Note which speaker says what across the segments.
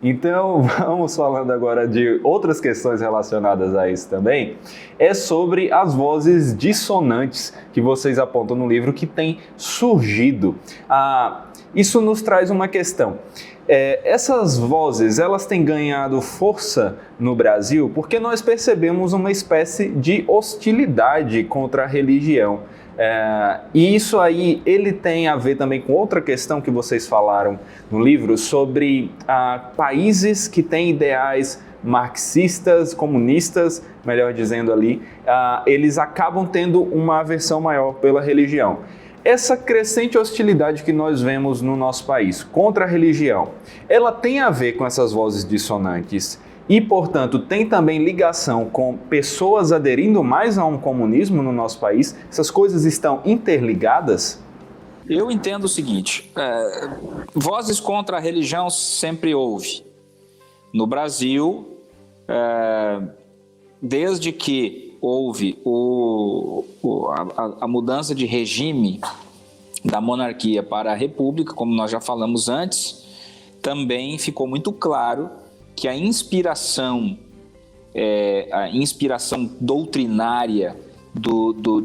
Speaker 1: Então, vamos falando agora de outras questões relacionadas a isso também, é sobre as vozes dissonantes que vocês apontam no livro que têm surgido. Isso nos traz uma questão. Essas vozes, elas têm ganhado força no Brasil porque nós percebemos uma espécie de hostilidade contra a religião. E isso aí, ele tem a ver também com outra questão que vocês falaram no livro sobre países que têm ideais marxistas, comunistas, melhor dizendo ali, eles acabam tendo uma aversão maior pela religião. Essa crescente hostilidade que nós vemos no nosso país contra a religião, ela tem a ver com essas vozes dissonantes e, portanto, tem também ligação com pessoas aderindo mais a um comunismo no nosso país? Essas coisas estão interligadas?
Speaker 2: Eu entendo o seguinte, vozes contra a religião sempre houve. No Brasil, desde que houve a mudança de regime da monarquia para a república, como nós já falamos antes, também ficou muito claro que a inspiração doutrinária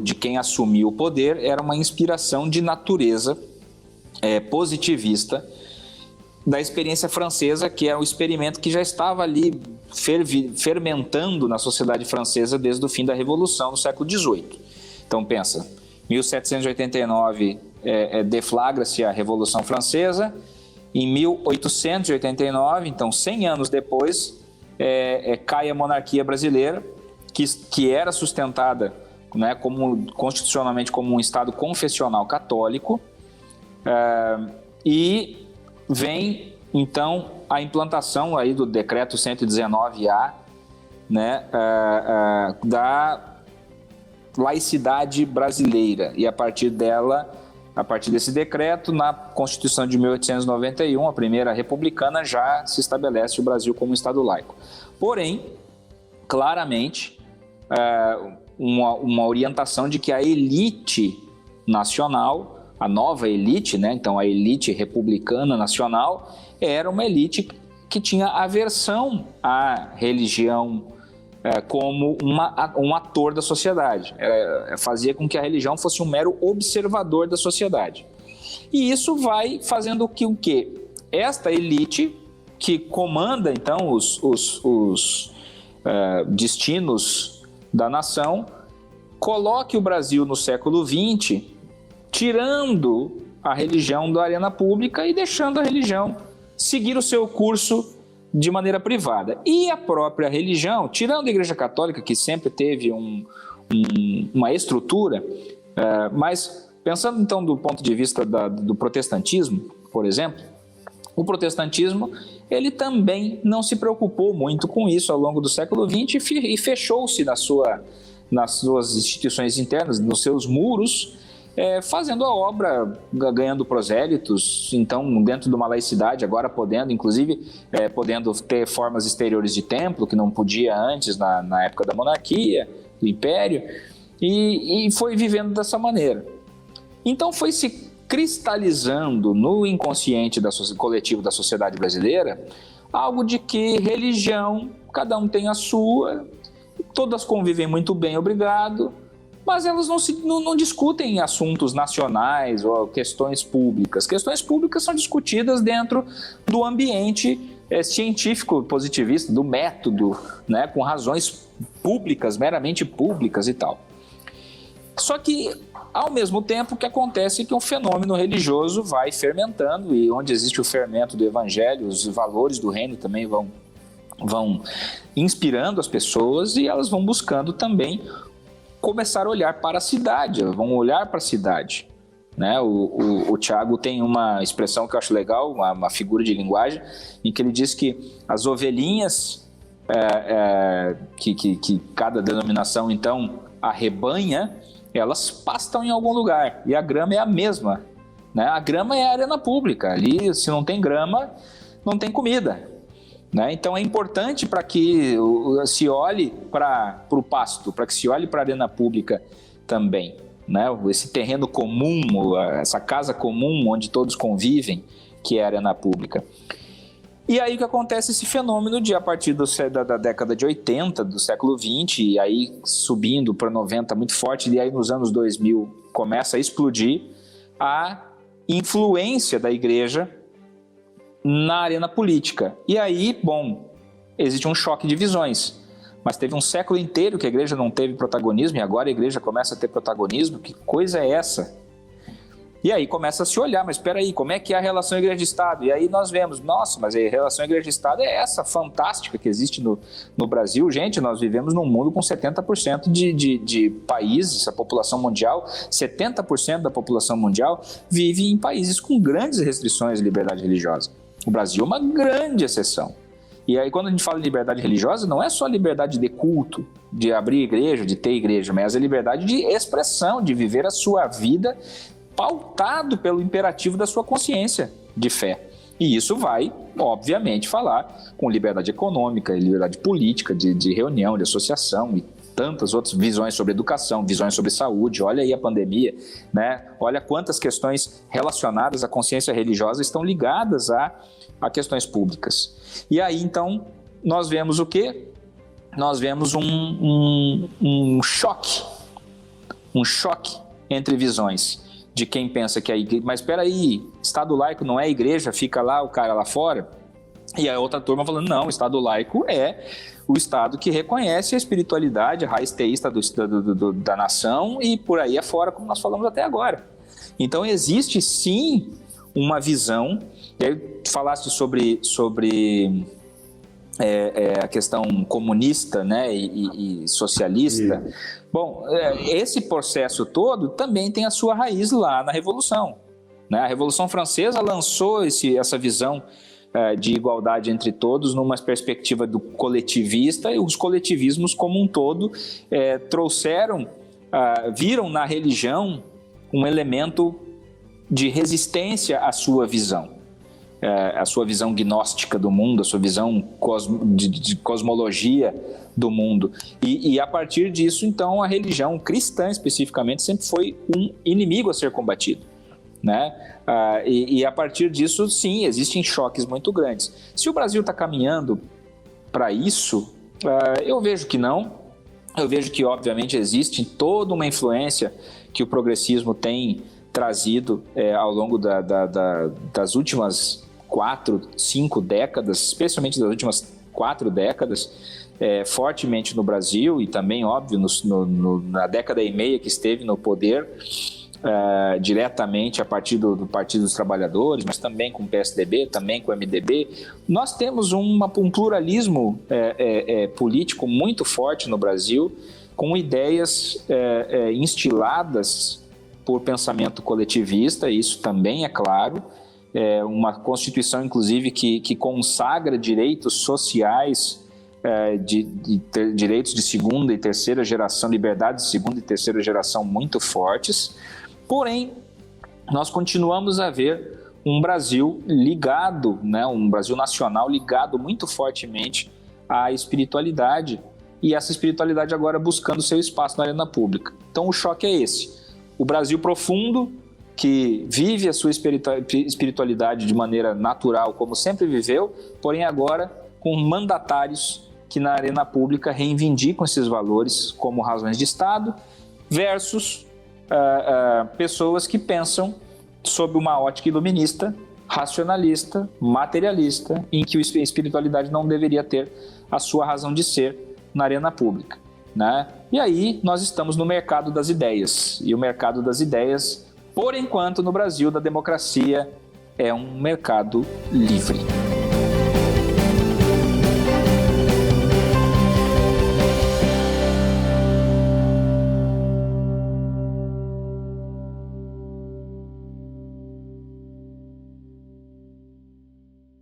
Speaker 2: de quem assumiu o poder era uma inspiração de natureza positivista da experiência francesa, que é um experimento que já estava ali fermentando na sociedade francesa desde o fim da Revolução no século XVIII. Então pensa, 1789 deflagra-se a Revolução Francesa, em 1889, então 100 anos depois, cai a monarquia brasileira, que era sustentada, né, constitucionalmente como um Estado confessional católico, e vem, então, a implantação aí do Decreto 119A, né, da laicidade brasileira. E a partir desse decreto, na Constituição de 1891, a primeira republicana, já se estabelece o Brasil como um Estado laico. Porém, claramente, uma orientação de que a elite nacional, a nova elite, né? Então a elite republicana nacional, era uma elite que tinha aversão à religião como um ator da sociedade. Fazia com que a religião fosse um mero observador da sociedade. E isso vai fazendo que o quê? Esta elite, que comanda então os destinos da nação, coloque o Brasil no século XX, tirando a religião da arena pública e deixando a religião seguir o seu curso de maneira privada. E a própria religião, tirando a Igreja Católica, que sempre teve uma estrutura, mas pensando então do ponto de vista do protestantismo, por exemplo, o protestantismo, ele também não se preocupou muito com isso ao longo do século XX e fechou-se nas suas instituições internas, nos seus muros, fazendo a obra, ganhando prosélitos, então dentro de uma laicidade, agora podendo ter formas exteriores de templo, que não podia antes na época da monarquia, do império, e foi vivendo dessa maneira. Então foi se cristalizando no inconsciente coletivo da sociedade brasileira algo de que religião, cada um tem a sua, todas convivem muito bem, obrigado, mas elas não discutem assuntos nacionais ou questões públicas. Questões públicas são discutidas dentro do ambiente científico positivista, do método, né, com razões públicas, meramente públicas e tal. Só que, ao mesmo tempo, o que acontece é que um fenômeno religioso vai fermentando, e onde existe o fermento do evangelho, os valores do reino também vão inspirando as pessoas, e elas vão buscando também começar a olhar para a cidade, vão olhar para a cidade. Né? O Tiago tem uma expressão que eu acho legal, uma figura de linguagem, em que ele diz que as ovelhinhas, que cada denominação então arrebanha, elas pastam em algum lugar, e a grama é a mesma. Né? A grama é a arena pública, ali se não tem grama, não tem comida. Né? Então é importante para que se olhe para o pasto, para que se olhe para a arena pública também. Né? Esse terreno comum, essa casa comum onde todos convivem, que é a arena pública. E aí que acontece esse fenômeno de, a partir da década de 80, do século 20, e aí subindo para 90 muito forte, e aí nos anos 2000 começa a explodir a influência da igreja na arena política. E aí, bom, existe um choque de visões. Mas teve um século inteiro que a igreja não teve protagonismo, e agora a igreja começa a ter protagonismo. Que coisa é essa? E aí começa a se olhar, mas espera aí, como é que é a relação igreja-estado? E aí nós vemos, nossa, mas a relação igreja-estado é essa fantástica que existe no Brasil. Gente, nós vivemos num mundo com 70% de países, a população mundial, 70% da população mundial vive em países com grandes restrições de liberdade religiosa. O Brasil é uma grande exceção. E aí quando a gente fala de liberdade religiosa, não é só liberdade de culto, de abrir igreja, de ter igreja, mas é liberdade de expressão, de viver a sua vida pautado pelo imperativo da sua consciência de fé. E isso vai, obviamente, falar com liberdade econômica, liberdade política, de reunião, de associação e tantas outras visões sobre educação, visões sobre saúde. Olha aí a pandemia, né? Olha quantas questões relacionadas à consciência religiosa estão ligadas a questões públicas. E aí, então, nós vemos o quê? Nós vemos um choque entre visões de quem pensa que a igreja... Mas espera aí, Estado laico não é igreja, fica lá o cara lá fora? E a outra turma falando, não, o Estado laico é o Estado que reconhece a espiritualidade, a raiz teísta da nação e por aí afora, como nós falamos até agora. Então existe sim uma visão, e aí tu falaste sobre a questão comunista, né, e socialista. Bom, esse processo todo também tem a sua raiz lá na Revolução, né? A Revolução Francesa lançou essa visão de igualdade entre todos numa perspectiva do coletivista, e os coletivismos como um todo viram na religião um elemento de resistência à sua visão. A sua visão gnóstica do mundo, a sua visão de cosmologia do mundo. E a partir disso, então, a religião cristã, especificamente, sempre foi um inimigo a ser combatido, né? E a partir disso, sim, existem choques muito grandes. Se o Brasil está caminhando para isso, eu vejo que não. Eu vejo que, obviamente, existe toda uma influência que o progressismo tem trazido ao longo das últimas 4, 5 décadas, especialmente das últimas 4 décadas, fortemente no Brasil e também, óbvio, na década e meia que esteve no poder, diretamente a partir do Partido dos Trabalhadores, mas também com o PSDB, também com o MDB. Nós temos um pluralismo político muito forte no Brasil, com ideias instiladas por pensamento coletivista, isso também é claro. Uma Constituição, inclusive, que consagra direitos sociais, direitos de segunda e terceira geração, liberdades de segunda e terceira geração muito fortes. Porém, nós continuamos a ver um Brasil ligado, né, um Brasil nacional ligado muito fortemente à espiritualidade, e essa espiritualidade agora buscando seu espaço na arena pública. Então o choque é esse. O Brasil profundo, que vive a sua espiritualidade de maneira natural, como sempre viveu, porém agora com mandatários que na arena pública reivindicam esses valores como razões de Estado, versus pessoas que pensam sob uma ótica iluminista, racionalista, materialista, em que a espiritualidade não deveria ter a sua razão de ser na arena pública, né? E aí nós estamos no mercado das ideias, e o mercado das ideias, por enquanto, no Brasil, da democracia, é um mercado livre.